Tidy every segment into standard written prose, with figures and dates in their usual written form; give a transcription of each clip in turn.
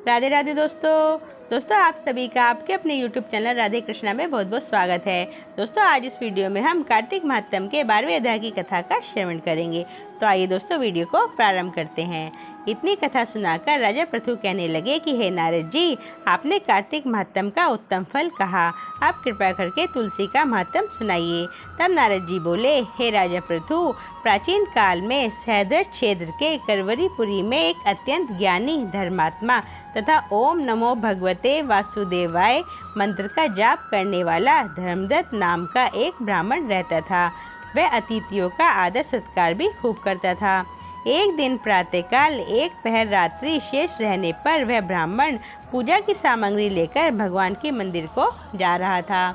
राधे राधे दोस्तों आप सभी का आपके अपने YouTube चैनल राधे कृष्णा में बहुत बहुत स्वागत है। दोस्तों आज इस वीडियो में हम कार्तिक महात्म के 12वें अध्याय की कथा का श्रवण करेंगे। तो आइए दोस्तों वीडियो को प्रारंभ करते हैं। इतनी कथा सुनाकर राजा पृथु कहने लगे कि हे नारद जी, आपने कार्तिक महात्म का उत्तम फल कहा, आप कृपा करके तुलसी का महात्म सुनाइए। तब नारद जी बोले, हे राजा पृथु, प्राचीन काल में सहदर क्षेत्र के करवरीपुरी में एक अत्यंत ज्ञानी धर्मात्मा तथा ओम नमो भगवते वासुदेवाय मंत्र का जाप करने वाला धर्मदत्त नाम का एक ब्राह्मण रहता था। वह अतिथियों का आदर सत्कार भी खूब करता था। एक दिन प्रातःकाल एक पहर रात्रि शेष रहने पर वह ब्राह्मण पूजा की सामग्री लेकर भगवान के मंदिर को जा रहा था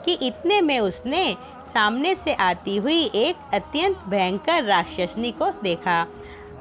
कि इतने में उसने सामने से आती हुई एक अत्यंत भयंकर राक्षसनी को देखा।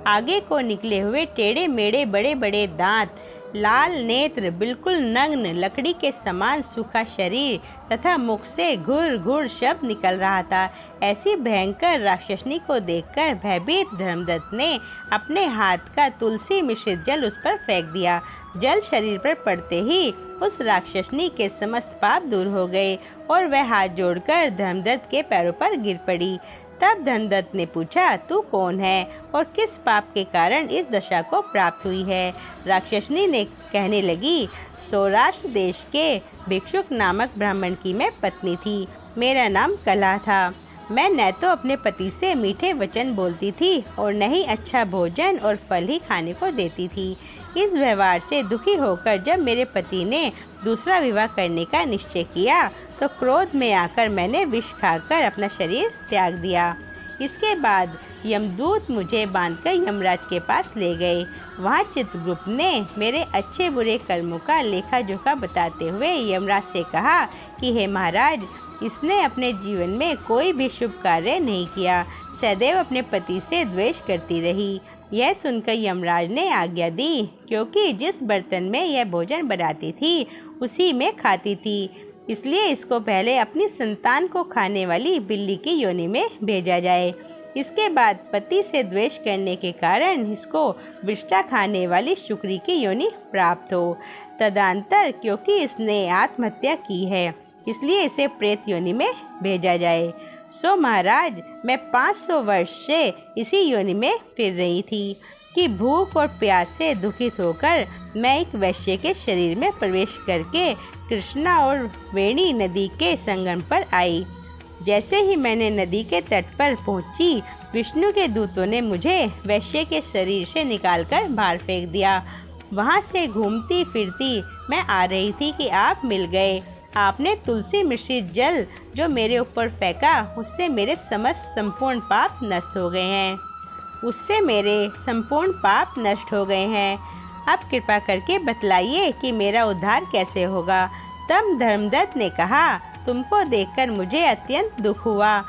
आगे को निकले हुए टेढ़े मेढ़े बड़े बड़े दांत, लाल नेत्र, बिल्कुल नग्न, लकड़ी के समान सूखा शरीर तथा मुख से घुर घुर शब्द निकल रहा था। ऐसी भयंकर राक्षसनी को देखकर भयभीत धर्मदत्त ने अपने हाथ का तुलसी मिश्रित जल उस पर फेंक दिया। जल शरीर पर पड़ते ही उस राक्षसनी के समस्त पाप दूर हो गए और वह हाथ जोड़कर धर्मदत्त के पैरों पर गिर पड़ी। तब धर्मदत्त ने पूछा, तू कौन है और किस पाप के कारण इस दशा को प्राप्त हुई है? राक्षसनी ने कहने लगी, सौराष्ट्र देश के भिक्षुक नामक ब्राह्मण की मैं पत्नी थी। मेरा नाम कला था। मैं न तो अपने पति से मीठे वचन बोलती थी और न ही अच्छा भोजन और फल ही खाने को देती थी। इस व्यवहार से दुखी होकर जब मेरे पति ने दूसरा विवाह करने का निश्चय किया तो क्रोध में आकर मैंने विष खाकर अपना शरीर त्याग दिया। इसके बाद यमदूत मुझे बांधकर यमराज के पास ले गए। वहाँ चित्रगुप्त ने मेरे अच्छे बुरे कर्मों का लेखा जोखा बताते हुए यमराज से कहा कि हे महाराज, इसने अपने जीवन में कोई भी शुभ कार्य नहीं किया, सदैव अपने पति से द्वेष करती रही। यह सुनकर यमराज ने आज्ञा दी, क्योंकि जिस बर्तन में यह भोजन बनाती थी उसी में खाती थी, इसलिए इसको पहले अपनी संतान को खाने वाली बिल्ली की योनि में भेजा जाए। इसके बाद पति से द्वेष करने के कारण इसको विष्ठा खाने वाली शुक्री की योनि प्राप्त हो। तदंतर क्योंकि इसने आत्महत्या की है, इसलिए इसे प्रेत योनि में भेजा जाए। सो महाराज, मैं 500 वर्ष से इसी योनि में फिर रही थी कि भूख और प्यास से दुखित होकर मैं एक वैश्य के शरीर में प्रवेश करके कृष्णा और वेणी नदी के संगम पर आई। जैसे ही मैंने नदी के तट पर पहुंची, विष्णु के दूतों ने मुझे वैश्य के शरीर से निकालकर बाहर फेंक दिया। वहां से घूमती फिरती मैं आ रही थी कि आप मिल गए। आपने तुलसी मिश्रित जल जो मेरे ऊपर फेंका, उससे मेरे समस्त संपूर्ण पाप नष्ट हो गए हैं। आप कृपा करके बतलाइए कि मेरा उद्धार कैसे होगा। तब धर्मदत्त ने कहा, तुमको देखकर मुझे अत्यंत दुख हुआ।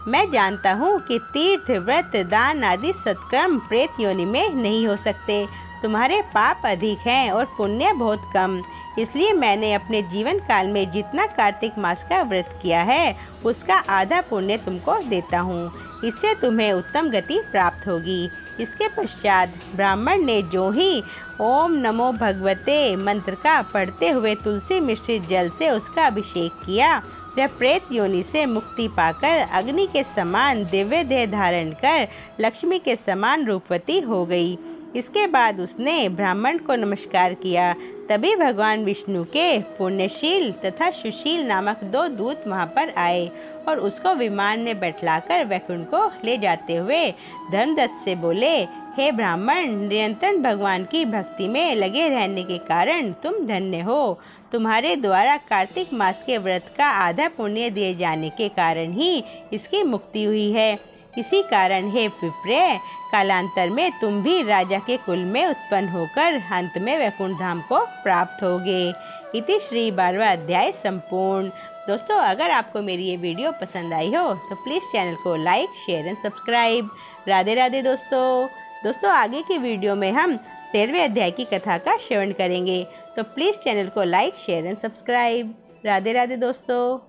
मैं जानता हूँ कि तीर्थ, व्रत, दान आदि सत्कर्म प्रेत योनि में नहीं हो सकते। तुम्हारे पाप अधिक हैं और पुण्य बहुत कम। इसलिए मैंने अपने जीवन काल में जितना कार्तिक मास का व्रत किया है उसका आधा पुण्य तुमको देता हूँ। इससे तुम्हें उत्तम गति प्राप्त होगी। इसके पश्चात ब्राह्मण ने जो ही ओम नमो भगवते मंत्र का पढ़ते हुए तुलसी मिश्रित जल से उसका अभिषेक किया, वह प्रेत योनि से मुक्ति पाकर अग्नि के समान दिव्य देह धारण कर लक्ष्मी के समान रूपवती हो गई। इसके बाद उसने ब्राह्मण को नमस्कार किया। तभी भगवान विष्णु के पुण्यशील तथा सुशील नामक 2 दूत वहां पर आए और उसको विमान में बैठलाकर वैकुंठ को ले जाते हुए धर्मदत्त से बोले, हे ब्राह्मण, निरंतर भगवान की भक्ति में लगे रहने के कारण तुम धन्य हो। तुम्हारे द्वारा कार्तिक मास के व्रत का आधा पुण्य दिए जाने के कारण ही इसकी मुक्ति हुई है। इसी कारण हे विप्र, कालांतर में तुम भी राजा के कुल में उत्पन्न होकर अंत में वैकुंठ धाम को प्राप्त होगे। इति श्री 12वां अध्याय संपूर्ण। दोस्तों अगर आपको मेरी ये वीडियो पसंद आई हो तो प्लीज़ चैनल को like, share and subscribe. Radhe Radhe दोस्तों आगे की वीडियो में हम 13वें अध्याय की कथा का श्रवण करेंगे, तो प्लीज़ चैनल को like, share and subscribe. Radhe Radhe दोस्तों।